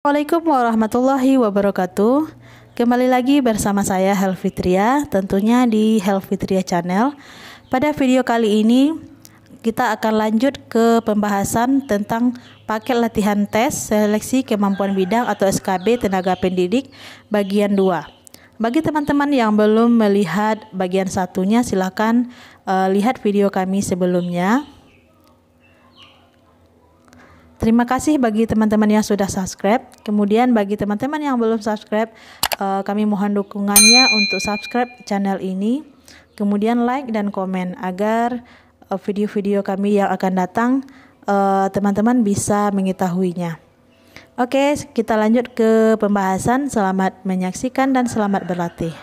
Assalamualaikum warahmatullahi wabarakatuh. Kembali lagi bersama saya Helfitria, tentunya di Helfitria Channel. Pada video kali ini kita akan lanjut ke pembahasan tentang paket latihan tes seleksi kemampuan bidang atau SKB tenaga pendidik bagian 2. Bagi teman-teman yang belum melihat bagian satunya, silakan lihat video kami sebelumnya. Terima kasih bagi teman-teman yang sudah subscribe. Kemudian bagi teman-teman yang belum subscribe, kami mohon dukungannya untuk subscribe channel ini. Kemudian like dan komen agar video-video kami yang akan datang teman-teman bisa mengetahuinya. Oke, kita lanjut ke pembahasan. Selamat menyaksikan dan selamat berlatih.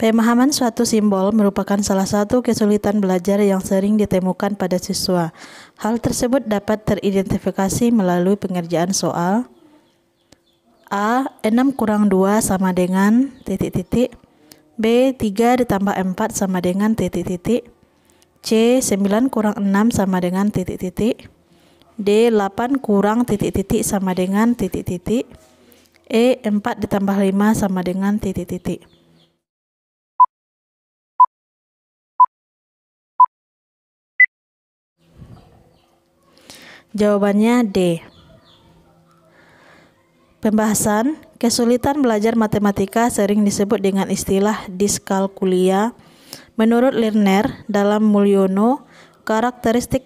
Pemahaman suatu simbol merupakan salah satu kesulitan belajar yang sering ditemukan pada siswa. Hal tersebut dapat teridentifikasi melalui pengerjaan soal. A. 6 kurang 2 sama dengan titik-titik. B. 3 ditambah 4 sama dengan titik-titik. C. 9 kurang 6 sama dengan titik-titik. D. 8 kurang titik-titik sama dengan titik-titik. E. 4 ditambah 5 sama dengan titik-titik. Jawabannya D. Pembahasan, kesulitan belajar matematika sering disebut dengan istilah diskalkulia. Menurut Lerner dalam Mulyono, karakteristik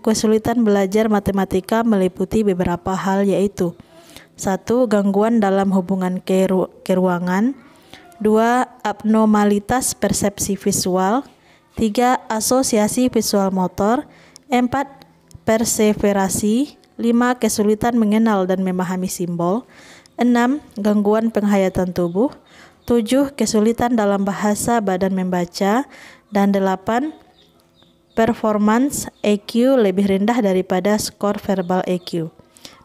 kesulitan belajar matematika meliputi beberapa hal, yaitu 1. Gangguan dalam hubungan keruangan. 2. Abnormalitas persepsi visual. 3. Asosiasi visual motor. 4. Perseverasi. 5. Kesulitan mengenal dan memahami simbol. 6. Gangguan penghayatan tubuh. 7. Kesulitan dalam bahasa badan membaca. Dan 8. Performance EQ lebih rendah daripada skor verbal EQ.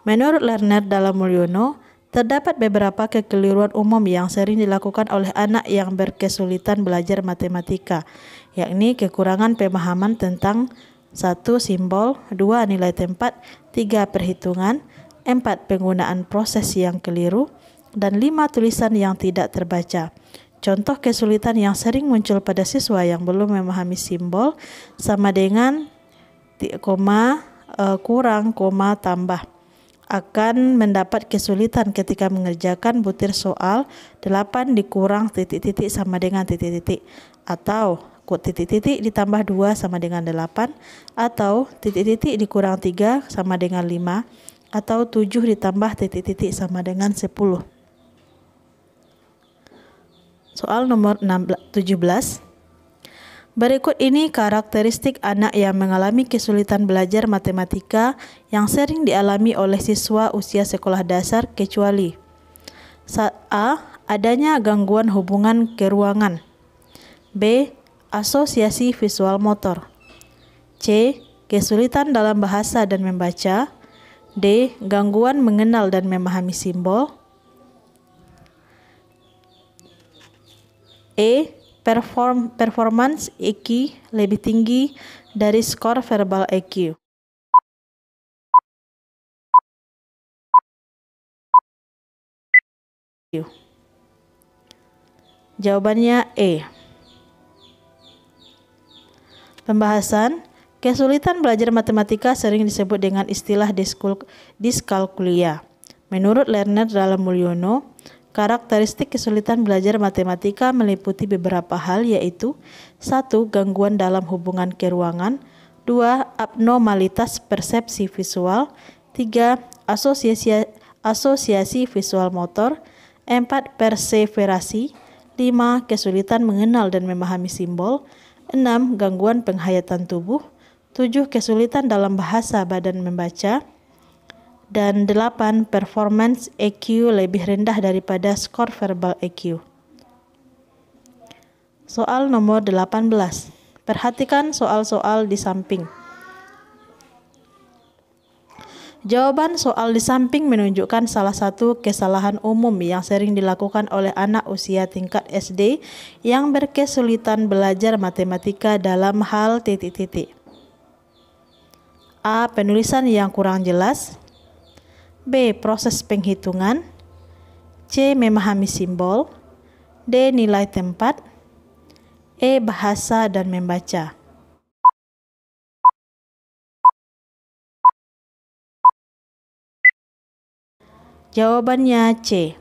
Menurut Lerner dalam Mulyono, terdapat beberapa kekeliruan umum yang sering dilakukan oleh anak yang berkesulitan belajar matematika, yakni kekurangan pemahaman tentang 1. Simbol. 2. Nilai tempat. 3. Perhitungan. 4. Penggunaan proses yang keliru. Dan 5. Tulisan yang tidak terbaca. Contoh kesulitan yang sering muncul pada siswa yang belum memahami simbol sama dengan kurang, tambah. Akan mendapat kesulitan ketika mengerjakan butir soal 8 dikurang titik-titik sama dengan titik-titik, atau titik-titik ditambah 2 sama dengan 8, atau titik-titik dikurang 3 sama dengan 5, atau 7 ditambah titik-titik sama dengan 10. Soal nomor 17. Berikut ini karakteristik anak yang mengalami kesulitan belajar matematika yang sering dialami oleh siswa usia sekolah dasar, kecuali A. Adanya gangguan hubungan keruangan. B. Asosiasi visual motor. C. Kesulitan dalam bahasa dan membaca. D. Gangguan mengenal dan memahami simbol. E. Performance EQ lebih tinggi dari skor verbal EQ. Jawabannya E. Pembahasan, kesulitan belajar matematika sering disebut dengan istilah diskalkulia. Menurut Lerner dalam Mulyono, karakteristik kesulitan belajar matematika meliputi beberapa hal, yaitu 1. Gangguan dalam hubungan keruangan. 2. Abnormalitas persepsi visual. 3. Asosiasi visual motor. 4. Perseverasi. 5. Kesulitan mengenal dan memahami simbol. 6. Gangguan penghayatan tubuh. 7. Kesulitan dalam bahasa badan membaca. Dan 8. Performance EQ lebih rendah daripada skor verbal EQ. Soal nomor 18. Perhatikan soal-soal di samping. Jawaban soal di samping menunjukkan salah satu kesalahan umum yang sering dilakukan oleh anak usia tingkat SD yang berkesulitan belajar matematika dalam hal titik-titik. A. Penulisan yang kurang jelas. B. Proses penghitungan. C. Memahami simbol. D. Nilai tempat. E. Bahasa dan membaca. Jawabannya C.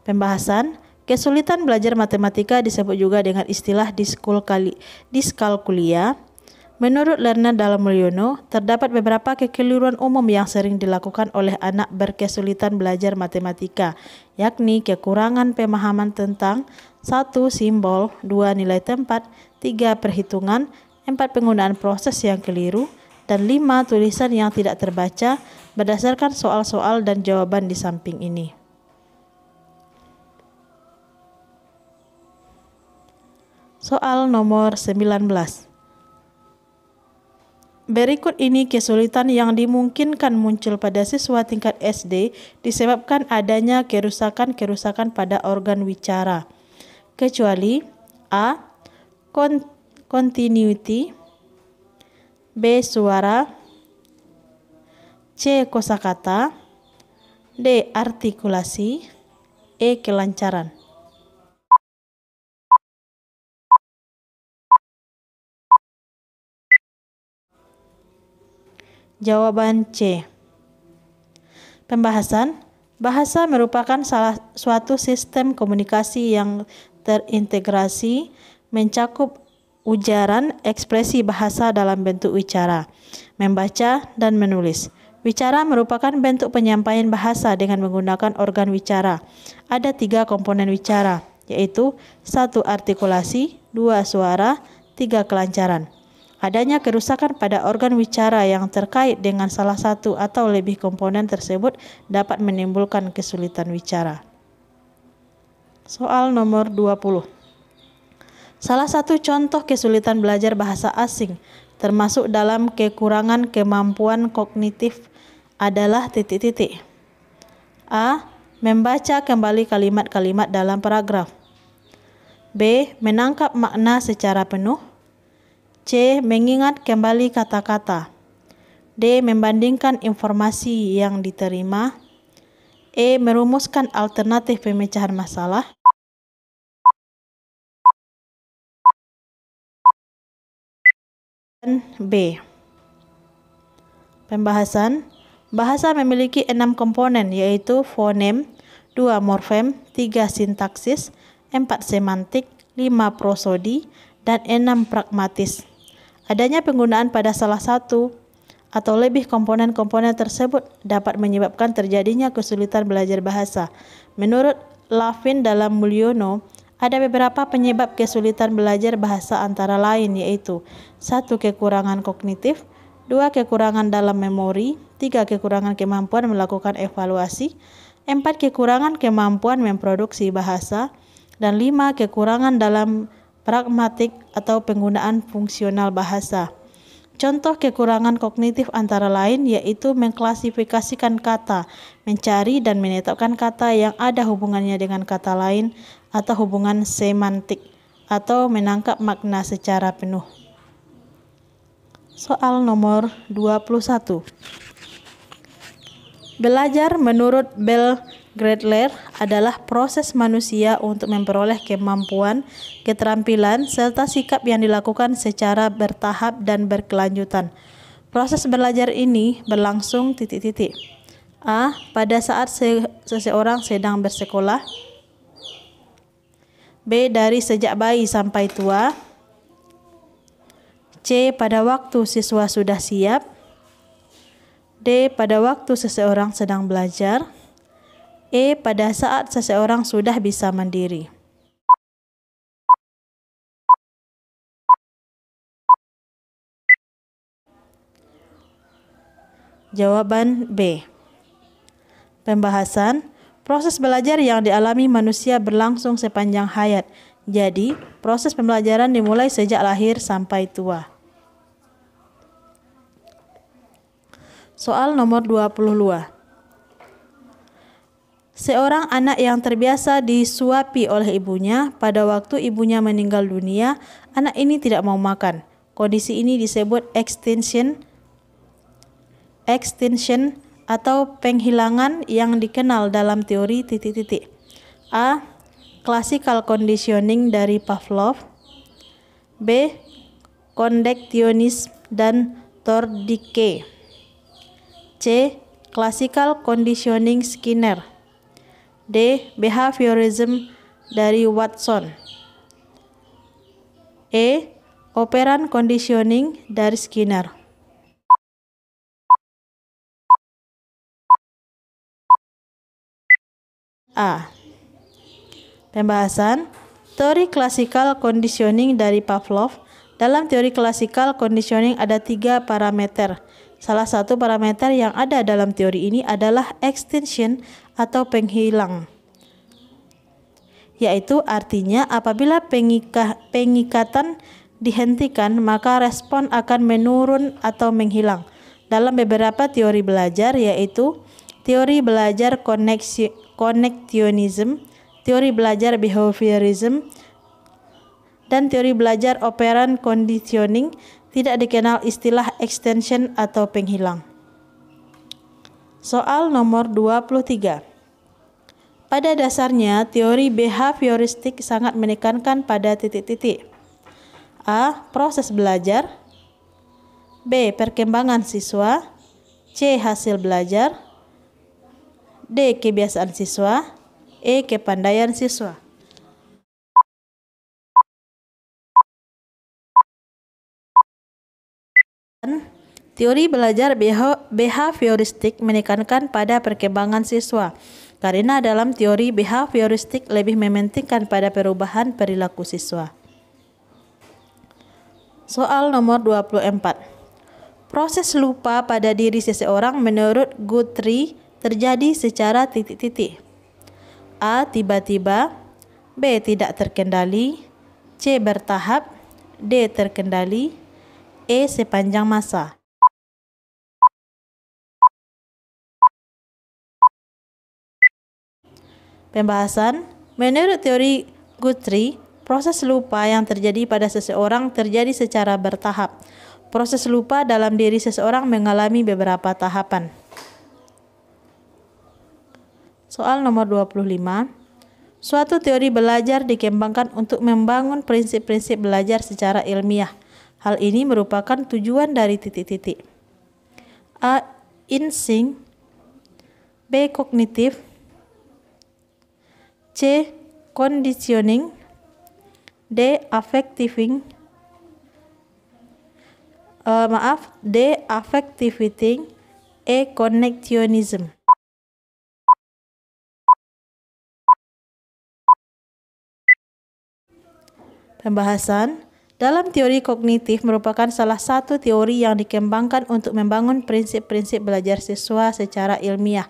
Pembahasan. Kesulitan belajar matematika disebut juga dengan istilah diskalkulia. Menurut Lerner dalam Mulyono, terdapat beberapa kekeliruan umum yang sering dilakukan oleh anak berkesulitan belajar matematika, yakni kekurangan pemahaman tentang 1. Simbol, 2. Nilai tempat, 3. Perhitungan, 4. Penggunaan proses yang keliru, dan 5. Tulisan yang tidak terbaca berdasarkan soal-soal dan jawaban di samping ini. Soal nomor 19. Berikut ini kesulitan yang dimungkinkan muncul pada siswa tingkat SD disebabkan adanya kerusakan-kerusakan pada organ wicara. Kecuali A. Continuity, B. Suara, C. Kosakata, D. Artikulasi, E. Kelancaran. Jawaban C. Pembahasan. Bahasa merupakan suatu sistem komunikasi yang terintegrasi, mencakup ujaran, ekspresi bahasa dalam bentuk wicara, membaca, dan menulis. Wicara merupakan bentuk penyampaian bahasa dengan menggunakan organ wicara. Ada 3 komponen wicara, yaitu 1. Artikulasi, 2. Suara, 3. Kelancaran. Adanya kerusakan pada organ wicara yang terkait dengan salah satu atau lebih komponen tersebut dapat menimbulkan kesulitan wicara. Soal nomor 20. Salah satu contoh kesulitan belajar bahasa asing termasuk dalam kekurangan kemampuan kognitif adalah titik-titik. A. Membaca kembali kalimat-kalimat dalam paragraf. B. Menangkap makna secara penuh. C. Mengingat kembali kata-kata. D. Membandingkan informasi yang diterima. E. Merumuskan alternatif pemecahan masalah. Dan B. Pembahasan. Bahasa memiliki 6 komponen, yaitu fonem, 2. Morfem, 3. Sintaksis, 4. Semantik, 5. Prosodi, dan 6. Pragmatis. Adanya penggunaan pada salah satu atau lebih komponen-komponen tersebut dapat menyebabkan terjadinya kesulitan belajar bahasa. Menurut Lavin dalam Mulyono, ada beberapa penyebab kesulitan belajar bahasa antara lain yaitu 1. Kekurangan kognitif, 2. Kekurangan dalam memori, 3. Kekurangan kemampuan melakukan evaluasi, 4. Kekurangan kemampuan memproduksi bahasa, dan 5. Kekurangan dalam pragmatik atau penggunaan fungsional bahasa. Contoh kekurangan kognitif antara lain yaitu mengklasifikasikan kata, mencari dan menetapkan kata yang ada hubungannya dengan kata lain atau hubungan semantik, atau menangkap makna secara penuh. Soal nomor 21. Belajar menurut Bell Gradler adalah proses manusia untuk memperoleh kemampuan, keterampilan, serta sikap yang dilakukan secara bertahap dan berkelanjutan. Proses belajar ini berlangsung titik-titik. A. Pada saat seseorang sedang bersekolah. B. Dari sejak bayi sampai tua. C. Pada waktu siswa sudah siap. D. Pada waktu seseorang sedang belajar. E. Pada saat seseorang sudah bisa mandiri. Jawaban B. Pembahasan. Proses belajar yang dialami manusia berlangsung sepanjang hayat. Jadi, proses pembelajaran dimulai sejak lahir sampai tua. Soal nomor 22. Seorang anak yang terbiasa disuapi oleh ibunya, pada waktu ibunya meninggal dunia, anak ini tidak mau makan. Kondisi ini disebut extinction extinction atau penghilangan yang dikenal dalam teori titik-titik? A. Classical conditioning dari Pavlov. B. Kondektionisme dan Thorndike. C. Classical conditioning Skinner. D. Behaviorism dari Watson. E. Operant conditioning dari Skinner. A. Pembahasan teori classical conditioning dari Pavlov. Dalam teori classical conditioning ada 3 parameter. Salah satu parameter yang ada dalam teori ini adalah extinction atau penghilang, yaitu artinya apabila pengikatan dihentikan maka respon akan menurun atau menghilang. Dalam beberapa teori belajar, yaitu teori belajar kondektionisme, teori belajar behaviorism, dan teori belajar operant conditioning, tidak dikenal istilah extension atau penghilang. Soal nomor 23. Pada dasarnya, teori behavioristik sangat menekankan pada titik-titik. A. Proses belajar. B. Perkembangan siswa. C. Hasil belajar. D. Kebiasaan siswa. E. Kepandaian siswa. Teori belajar behavioristik menekankan pada perkembangan siswa, karena dalam teori behavioristik lebih mementingkan pada perubahan perilaku siswa. Soal nomor 24. Proses lupa pada diri seseorang menurut Guthrie terjadi secara titik-titik. A. Tiba-tiba. B. Tidak terkendali. C. Bertahap. D. Terkendali. E. Sepanjang masa. Pembahasan. Menurut teori Guthrie, proses lupa yang terjadi pada seseorang terjadi secara bertahap. Proses lupa dalam diri seseorang mengalami beberapa tahapan. Soal nomor 25. Suatu teori belajar dikembangkan untuk membangun prinsip-prinsip belajar secara ilmiah. Hal ini merupakan tujuan dari titik-titik. A. Instinct. B. Kognitif. C. Conditioning. D. Affecting. D. Affectivity. E. Connectionism. Pembahasan. Dalam teori kognitif merupakan salah satu teori yang dikembangkan untuk membangun prinsip-prinsip belajar siswa secara ilmiah.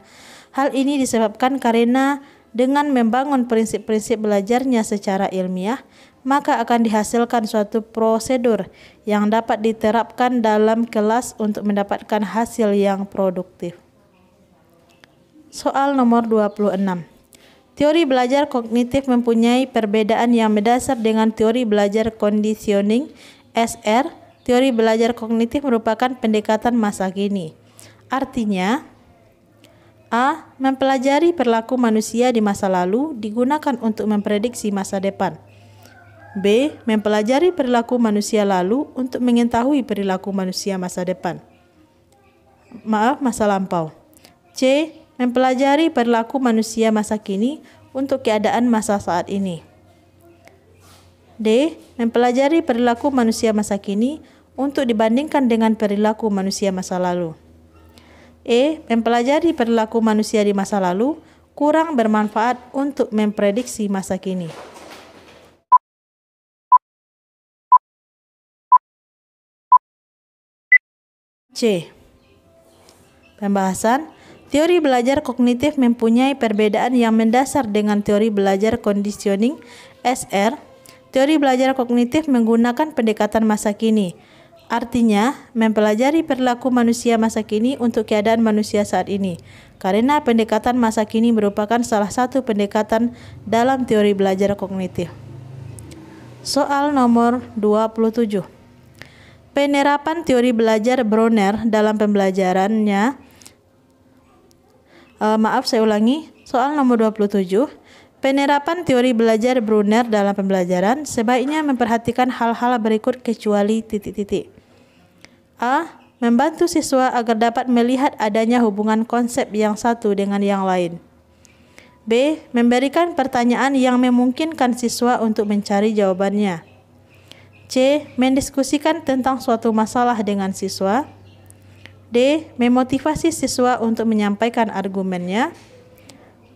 Hal ini disebabkan karena dengan membangun prinsip-prinsip belajarnya secara ilmiah, maka akan dihasilkan suatu prosedur yang dapat diterapkan dalam kelas untuk mendapatkan hasil yang produktif. Soal nomor 26. Teori belajar kognitif mempunyai perbedaan yang mendasar dengan teori belajar conditioning (SR). Teori belajar kognitif merupakan pendekatan masa kini. Artinya, A. Mempelajari perilaku manusia di masa lalu digunakan untuk memprediksi masa depan. B. Mempelajari perilaku manusia lalu untuk mengetahui perilaku manusia masa depan. Masa lampau. C. Mempelajari perilaku manusia masa kini untuk keadaan masa saat ini. D. Mempelajari perilaku manusia masa kini untuk dibandingkan dengan perilaku manusia masa lalu. E. Mempelajari perilaku manusia di masa lalu kurang bermanfaat untuk memprediksi masa kini. C. Pembahasan. Teori belajar kognitif mempunyai perbedaan yang mendasar dengan teori belajar conditioning (SR). Teori belajar kognitif menggunakan pendekatan masa kini. Artinya, mempelajari perilaku manusia masa kini untuk keadaan manusia saat ini. Karena pendekatan masa kini merupakan salah satu pendekatan dalam teori belajar kognitif. Soal nomor 27. Penerapan teori belajar Bronner dalam pembelajarannya. Saya ulangi. Soal nomor 27. Penerapan teori belajar Bronner dalam pembelajaran sebaiknya memperhatikan hal-hal berikut kecuali titik-titik. A. Membantu siswa agar dapat melihat adanya hubungan konsep yang satu dengan yang lain. B. Memberikan pertanyaan yang memungkinkan siswa untuk mencari jawabannya. C. Mendiskusikan tentang suatu masalah dengan siswa. D. Memotivasi siswa untuk menyampaikan argumennya.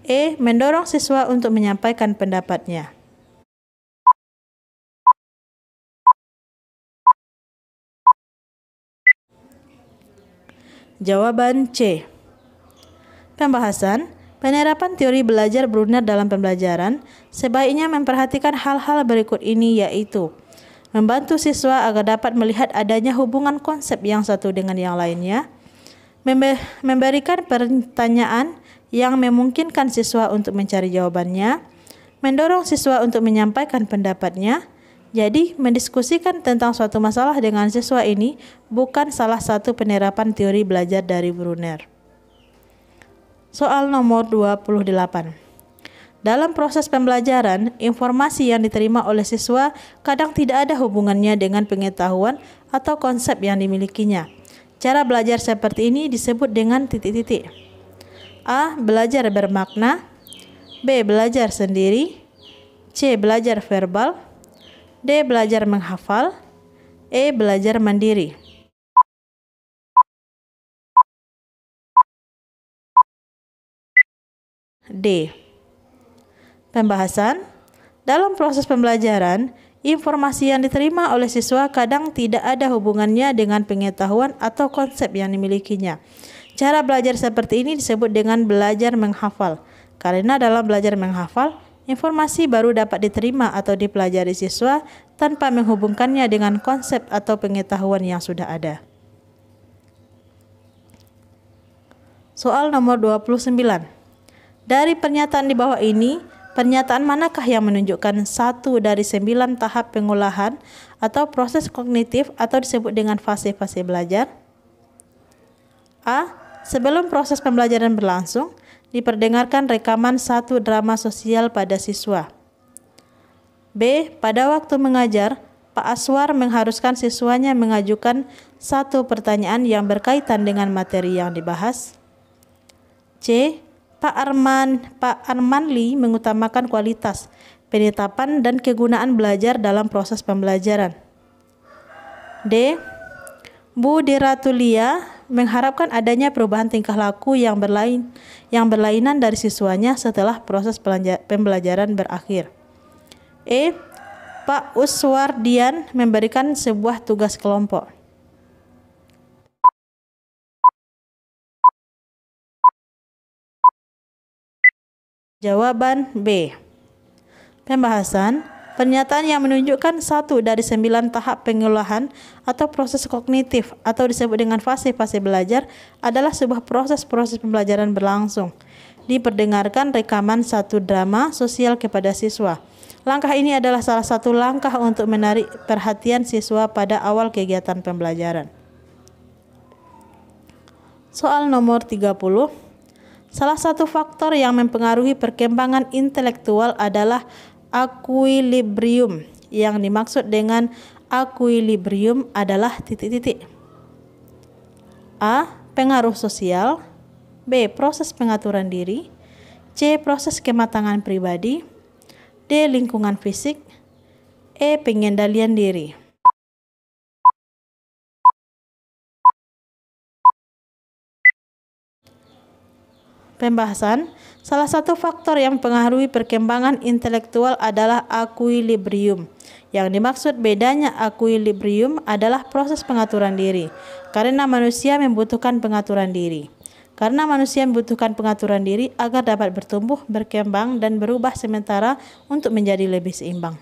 E. Mendorong siswa untuk menyampaikan pendapatnya. Jawaban C. Pembahasan. Penerapan teori belajar Bronner dalam pembelajaran sebaiknya memperhatikan hal-hal berikut ini, yaitu membantu siswa agar dapat melihat adanya hubungan konsep yang satu dengan yang lainnya, memberikan pertanyaan yang memungkinkan siswa untuk mencari jawabannya, mendorong siswa untuk menyampaikan pendapatnya. Jadi, mendiskusikan tentang suatu masalah dengan siswa ini bukan salah satu penerapan teori belajar dari Bronner. Soal nomor 28. Dalam proses pembelajaran, informasi yang diterima oleh siswa kadang tidak ada hubungannya dengan pengetahuan atau konsep yang dimilikinya. Cara belajar seperti ini disebut dengan titik-titik. A. Belajar bermakna. B. Belajar sendiri. C. Belajar verbal. D. Belajar menghafal. E. Belajar mandiri. D. Pembahasan. Dalam proses pembelajaran, informasi yang diterima oleh siswa kadang tidak ada hubungannya dengan pengetahuan atau konsep yang dimilikinya. Cara belajar seperti ini disebut dengan belajar menghafal. Karena dalam belajar menghafal, informasi baru dapat diterima atau dipelajari siswa tanpa menghubungkannya dengan konsep atau pengetahuan yang sudah ada. Soal nomor 29. Dari pernyataan di bawah ini, pernyataan manakah yang menunjukkan 1 dari 9 tahap pengolahan atau proses kognitif atau disebut dengan fase-fase belajar? A. Sebelum proses pembelajaran berlangsung, diperdengarkan rekaman satu drama sosial pada siswa. B. Pada waktu mengajar, Pak Aswar mengharuskan siswanya mengajukan satu pertanyaan yang berkaitan dengan materi yang dibahas. C. Pak Armanli mengutamakan kualitas, penetapan, dan kegunaan belajar dalam proses pembelajaran. D. Bu Diratulia mengharapkan adanya perubahan tingkah laku yang berlainan dari siswanya setelah proses pembelajaran berakhir. E. Pak Uswardian memberikan sebuah tugas kelompok. Jawaban B. Pembahasan. Pernyataan yang menunjukkan 1 dari 9 tahap pengolahan atau proses kognitif atau disebut dengan fase-fase belajar adalah sebuah proses-proses pembelajaran berlangsung. Diperdengarkan rekaman satu drama sosial kepada siswa. Langkah ini adalah salah satu langkah untuk menarik perhatian siswa pada awal kegiatan pembelajaran. Soal nomor 30. Salah satu faktor yang mempengaruhi perkembangan intelektual adalah akuilibrium. Yang dimaksud dengan akuilibrium adalah titik-titik. A. Pengaruh sosial. B. Proses pengaturan diri. C. Proses kematangan pribadi. D. Lingkungan fisik. E. Pengendalian diri. Pembahasan. Salah satu faktor yang mempengaruhi perkembangan intelektual adalah akuilibrium. Yang dimaksud bedanya akuilibrium adalah proses pengaturan diri. Karena manusia membutuhkan pengaturan diri. Karena manusia membutuhkan pengaturan diri agar dapat bertumbuh, berkembang, dan berubah sementara untuk menjadi lebih seimbang.